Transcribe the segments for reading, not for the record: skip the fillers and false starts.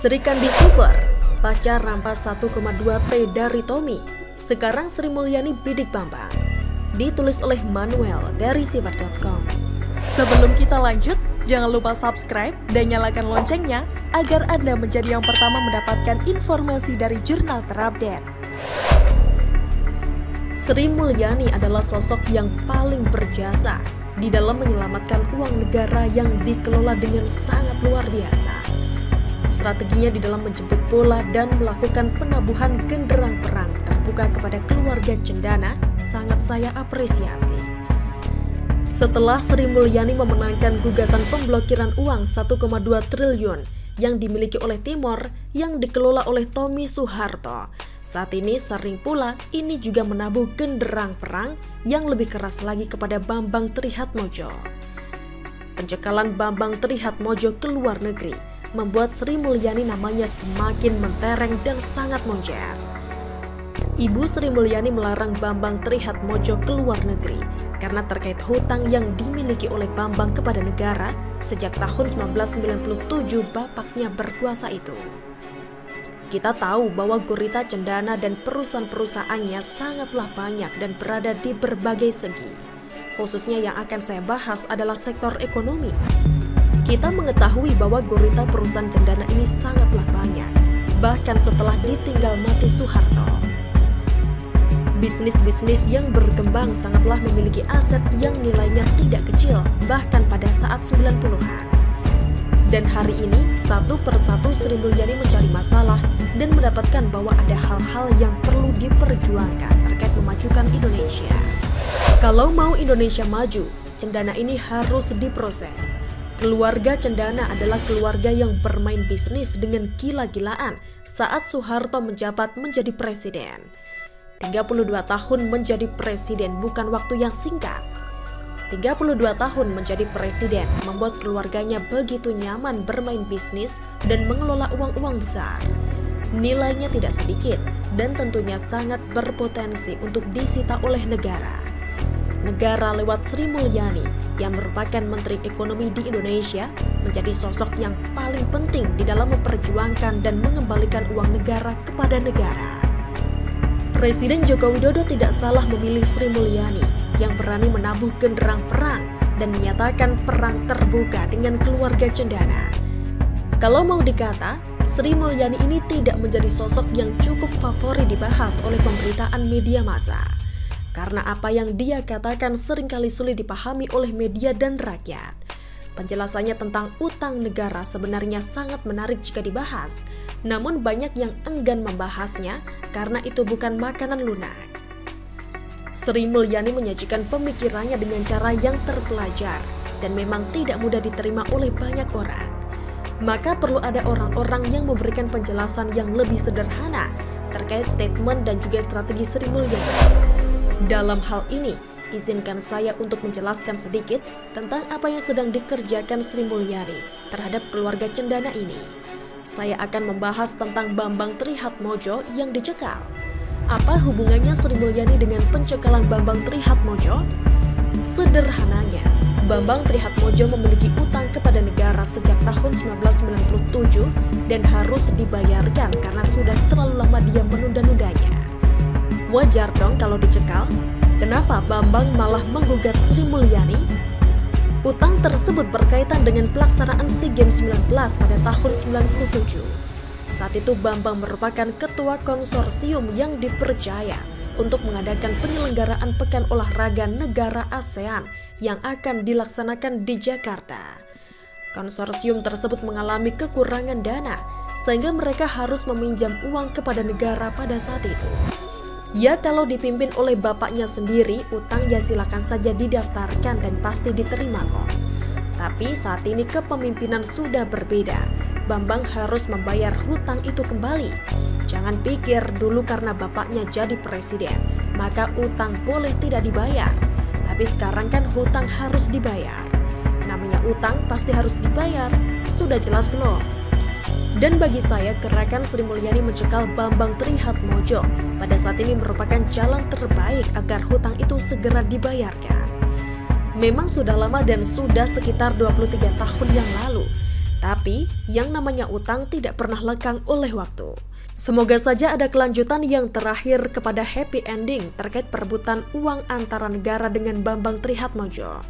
Sri Kandi Super, pasca rampas 1,2 T dari Tommy, sekarang Sri Mulyani bidik Bambang. Ditulis oleh Manuel dari Sifat.com. Sebelum kita lanjut, jangan lupa subscribe dan nyalakan loncengnya agar Anda menjadi yang pertama mendapatkan informasi dari jurnal terupdate. Sri Mulyani adalah sosok yang paling berjasa di dalam menyelamatkan uang negara yang dikelola dengan sangat luar biasa. Strateginya di dalam menjemput bola dan melakukan penabuhan genderang perang terbuka kepada keluarga cendana sangat saya apresiasi. Setelah Sri Mulyani memenangkan gugatan pemblokiran uang 1,2 triliun yang dimiliki oleh Timor yang dikelola oleh Tommy Soeharto, saat ini sering pula ini juga menabuh genderang perang yang lebih keras lagi kepada Bambang Trihatmojo. Pencekalan Bambang Trihatmojo ke luar negeri membuat Sri Mulyani namanya semakin mentereng dan sangat moncer. Ibu Sri Mulyani melarang Bambang Trihatmojo ke luar negeri karena terkait hutang yang dimiliki oleh Bambang kepada negara sejak tahun 1997 bapaknya berkuasa itu. Kita tahu bahwa gurita cendana dan perusahaan-perusahaannya sangatlah banyak dan berada di berbagai segi. Khususnya yang akan saya bahas adalah sektor ekonomi. Kita mengetahui bahwa gurita perusahaan cendana ini sangatlah banyak, bahkan setelah ditinggal mati Soeharto. Bisnis-bisnis yang berkembang sangatlah memiliki aset yang nilainya tidak kecil, bahkan pada saat 90-an. Dan hari ini, satu persatu Sri Mulyani mencari masalah dan mendapatkan bahwa ada hal-hal yang perlu diperjuangkan terkait memajukan Indonesia. Kalau mau Indonesia maju, cendana ini harus diproses. Keluarga cendana adalah keluarga yang bermain bisnis dengan gila-gilaan saat Soeharto menjabat menjadi presiden. 32 tahun menjadi presiden bukan waktu yang singkat. 32 tahun menjadi presiden membuat keluarganya begitu nyaman bermain bisnis dan mengelola uang-uang besar. Nilainya tidak sedikit dan tentunya sangat berpotensi untuk disita oleh negara. Negara lewat Sri Mulyani yang merupakan Menteri Ekonomi di Indonesia menjadi sosok yang paling penting di dalam memperjuangkan dan mengembalikan uang negara kepada negara. Presiden Joko Widodo tidak salah memilih Sri Mulyani yang berani menabuh genderang perang dan menyatakan perang terbuka dengan keluarga cendana. Kalau mau dikata, Sri Mulyani ini tidak menjadi sosok yang cukup favorit dibahas oleh pemberitaan media massa. Karena apa yang dia katakan seringkali sulit dipahami oleh media dan rakyat. Penjelasannya tentang utang negara sebenarnya sangat menarik jika dibahas, namun banyak yang enggan membahasnya karena itu bukan makanan lunak. Sri Mulyani menyajikan pemikirannya dengan cara yang terpelajar dan memang tidak mudah diterima oleh banyak orang. Maka perlu ada orang-orang yang memberikan penjelasan yang lebih sederhana terkait statement dan juga strategi Sri Mulyani. Dalam hal ini, izinkan saya untuk menjelaskan sedikit tentang apa yang sedang dikerjakan Sri Mulyani terhadap keluarga cendana ini. Saya akan membahas tentang Bambang Trihatmojo yang dicekal. Apa hubungannya Sri Mulyani dengan pencekalan Bambang Trihatmojo? Sederhananya, Bambang Trihatmojo memiliki utang kepada negara sejak tahun 1997 dan harus dibayarkan karena sudah terlalu lama dia menunda-nundanya. Wajar dong kalau dicekal. Kenapa Bambang malah menggugat Sri Mulyani? Utang tersebut berkaitan dengan pelaksanaan SEA Games 19 pada tahun 97. Saat itu Bambang merupakan ketua konsorsium yang dipercaya untuk mengadakan penyelenggaraan Pekan Olahraga Negara ASEAN yang akan dilaksanakan di Jakarta. Konsorsium tersebut mengalami kekurangan dana sehingga mereka harus meminjam uang kepada negara pada saat itu. Ya kalau dipimpin oleh bapaknya sendiri, utang ya silakan saja didaftarkan dan pasti diterima kok. Tapi saat ini kepemimpinan sudah berbeda. Bambang harus membayar hutang itu kembali. Jangan pikir dulu karena bapaknya jadi presiden, maka utang boleh tidak dibayar. Tapi sekarang kan hutang harus dibayar. Namanya utang pasti harus dibayar. Sudah jelas belum? Dan bagi saya, gerakan Sri Mulyani mencekal Bambang Trihatmojo pada saat ini merupakan jalan terbaik agar hutang itu segera dibayarkan. Memang sudah lama dan sudah sekitar 23 tahun yang lalu, Tapi, yang namanya utang tidak pernah lekang oleh waktu. Semoga saja ada kelanjutan yang terakhir kepada happy ending terkait perebutan uang antara negara dengan Bambang Trihatmojo.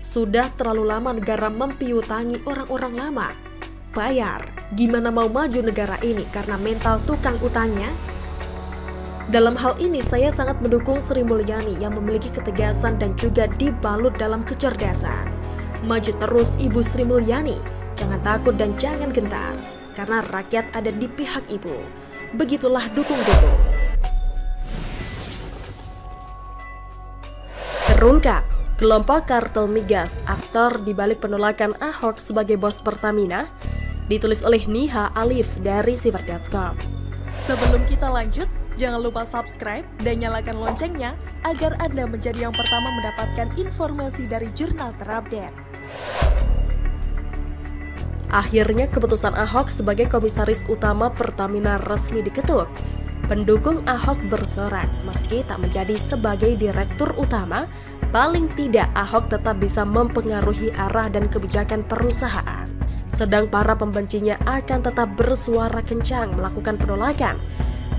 Sudah terlalu lama negara mempiutangi orang-orang lama. Bayar, gimana mau maju negara ini karena mental tukang utangnya? Dalam hal ini saya sangat mendukung Sri Mulyani yang memiliki ketegasan dan juga dibalut dalam kecerdasan. Maju terus Ibu Sri Mulyani, jangan takut dan jangan gentar, karena rakyat ada di pihak Ibu. Begitulah dukung-dukung. Terungkap, kelompok kartel migas aktor dibalik penolakan Ahok sebagai bos Pertamina, ditulis oleh Niha Alif dari Siver.com. Sebelum kita lanjut, jangan lupa subscribe dan nyalakan loncengnya agar Anda menjadi yang pertama mendapatkan informasi dari jurnal terupdate. Akhirnya keputusan Ahok sebagai komisaris utama Pertamina resmi diketuk. Pendukung Ahok bersorak meski tak menjadi sebagai direktur utama, paling tidak Ahok tetap bisa mempengaruhi arah dan kebijakan perusahaan. Sedang para pembencinya akan tetap bersuara kencang melakukan penolakan.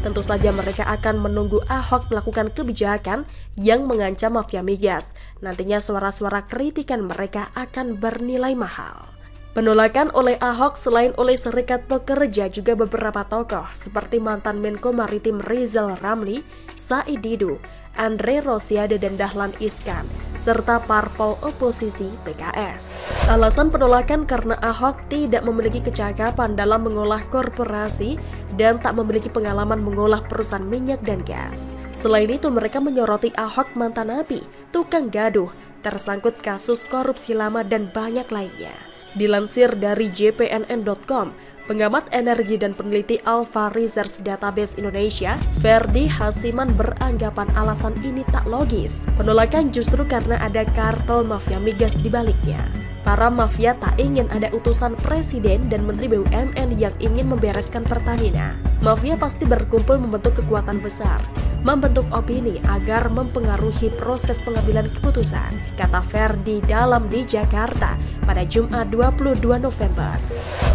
Tentu saja mereka akan menunggu Ahok melakukan kebijakan yang mengancam mafia migas. Nantinya suara-suara kritikan mereka akan bernilai mahal. Penolakan oleh Ahok selain oleh Serikat Pekerja juga beberapa tokoh seperti mantan Menko Maritim Rizal Ramli, Said Didu, Andre Rosiade dan Dahlan Iskan, serta parpol oposisi PKS. Alasan penolakan karena Ahok tidak memiliki kecakapan dalam mengolah korporasi dan tak memiliki pengalaman mengolah perusahaan minyak dan gas. Selain itu mereka menyoroti Ahok mantan napi, tukang gaduh, tersangkut kasus korupsi lama dan banyak lainnya. Dilansir dari jpnn.com, pengamat energi dan peneliti Alpha Research Database Indonesia, Ferdi Hasiman beranggapan alasan ini tak logis. Penolakan justru karena ada kartel mafia migas di baliknya. Para mafia tak ingin ada utusan presiden dan menteri BUMN yang ingin membereskan Pertamina. Mafia pasti berkumpul membentuk kekuatan besar, membentuk opini agar mempengaruhi proses pengambilan keputusan, kata Ferdi dalam di Jakarta pada Jumat 22 November.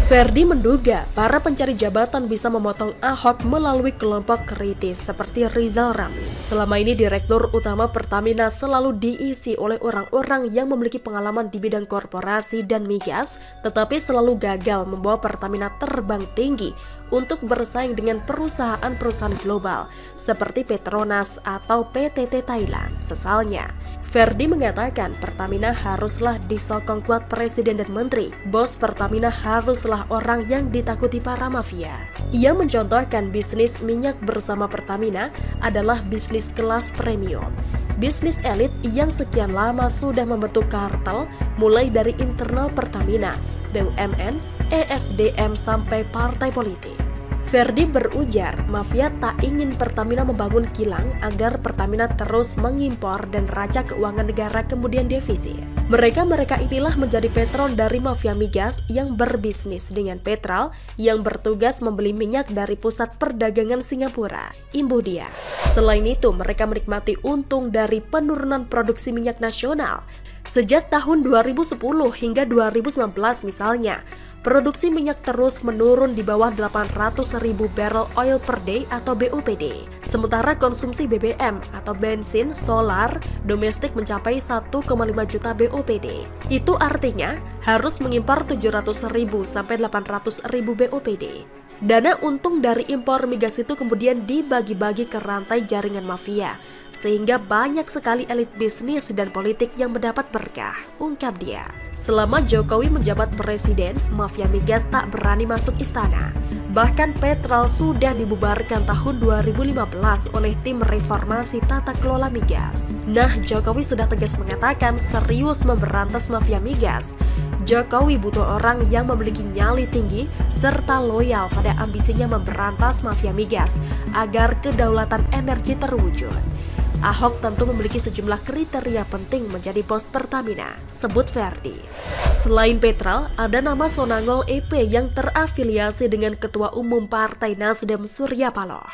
Ferdi menduga para pencari jabatan bisa memotong Ahok melalui kelompok kritis seperti Rizal Ramli. Selama ini Direktur Utama Pertamina selalu diisi oleh orang-orang yang memiliki pengalaman di bidang korporasi dan migas, tetapi selalu gagal membawa Pertamina terbang tinggi untuk bersaing dengan perusahaan-perusahaan global seperti Petronas atau PTT Thailand. Sesalnya, Ferdi mengatakan Pertamina haruslah disokong kuat presiden dan menteri. Bos Pertamina haruslah orang yang ditakuti para mafia. Ia mencontohkan bisnis minyak bersama Pertamina adalah bisnis kelas premium. Bisnis elit yang sekian lama sudah membentuk kartel mulai dari internal Pertamina, BUMN, ESDM sampai partai politik. Ferdi berujar, mafia tak ingin Pertamina membangun kilang agar Pertamina terus mengimpor dan raca keuangan negara kemudian defisit. Mereka inilah menjadi patron dari mafia migas yang berbisnis dengan Petral yang bertugas membeli minyak dari pusat perdagangan Singapura, imbuh dia. Selain itu, mereka menikmati untung dari penurunan produksi minyak nasional. Sejak tahun 2010 hingga 2019 misalnya, produksi minyak terus menurun di bawah 800.000 barrel oil per day atau BOPD. Sementara konsumsi BBM atau bensin solar domestik mencapai 1,5 juta BOPD. Itu artinya harus mengimpor 700.000 sampai 800.000 BOPD. Dana untung dari impor migas itu kemudian dibagi-bagi ke rantai jaringan mafia, sehingga banyak sekali elit bisnis dan politik yang mendapat berkah, ungkap dia. Selama Jokowi menjabat presiden, mafia migas tak berani masuk istana. Bahkan Petral sudah dibubarkan tahun 2015 oleh tim reformasi tata kelola migas. Nah, Jokowi sudah tegas mengatakan serius memberantas mafia migas. Jokowi butuh orang yang memiliki nyali tinggi serta loyal pada ambisinya memberantas mafia migas agar kedaulatan energi terwujud. Ahok tentu memiliki sejumlah kriteria penting menjadi bos Pertamina, sebut Ferdi. Selain Petral, ada nama Sonangol EP yang terafiliasi dengan Ketua Umum Partai Nasdem Surya Paloh.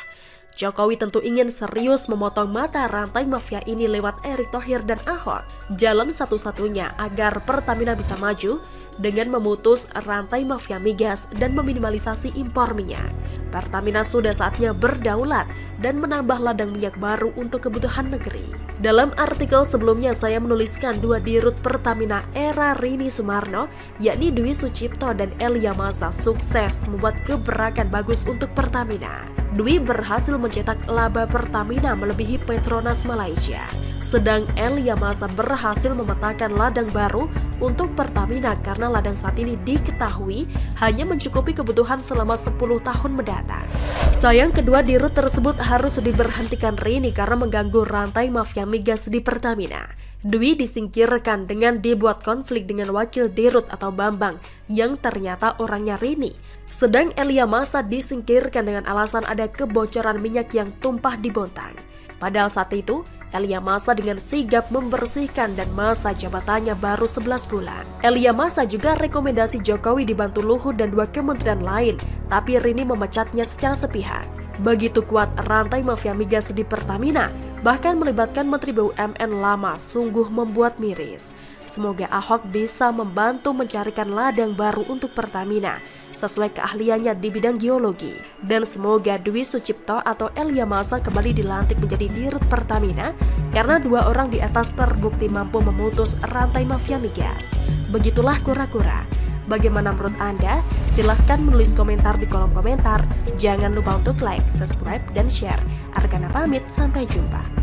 Jokowi tentu ingin serius memotong mata rantai mafia ini lewat Erick Thohir dan Ahok. Jalan satu-satunya agar Pertamina bisa maju dengan memutus rantai mafia migas dan meminimalisasi impor minyak. Pertamina sudah saatnya berdaulat dan menambah ladang minyak baru untuk kebutuhan negeri. Dalam artikel sebelumnya saya menuliskan dua dirut Pertamina era Rini Sumarno, yakni Dwi Sucipto dan Elia Masa, sukses membuat gebrakan bagus untuk Pertamina. Dwi berhasil mencetak laba Pertamina melebihi Petronas Malaysia, sedang Elia Masa berhasil memetakan ladang baru untuk Pertamina karena ladang saat ini diketahui hanya mencukupi kebutuhan selama 10 tahun mendatang. Sayang kedua dirut tersebut harus diberhentikan Rini karena mengganggu rantai mafia migas di Pertamina. Dwi disingkirkan dengan dibuat konflik dengan wakil dirut atau Bambang yang ternyata orangnya Rini. Sedang Elia Masa disingkirkan dengan alasan ada kebocoran minyak yang tumpah di Bontang. Padahal saat itu, Elia Masa dengan sigap membersihkan dan masa jabatannya baru 11 bulan. Elia Masa juga rekomendasi Jokowi dibantu Luhut dan 2 kementerian lain, tapi Rini memecatnya secara sepihak. Begitu kuat rantai mafia migas di Pertamina, bahkan melibatkan Menteri BUMN lama, sungguh membuat miris. Semoga Ahok bisa membantu mencarikan ladang baru untuk Pertamina sesuai keahliannya di bidang geologi. Dan semoga Dwi Sucipto atau Elia Masa kembali dilantik menjadi dirut Pertamina karena 2 orang di atas terbukti mampu memutus rantai mafia migas. Begitulah kura-kura. Bagaimana menurut Anda? Silahkan menulis komentar di kolom komentar. Jangan lupa untuk like, subscribe, dan share. Arkana pamit, sampai jumpa.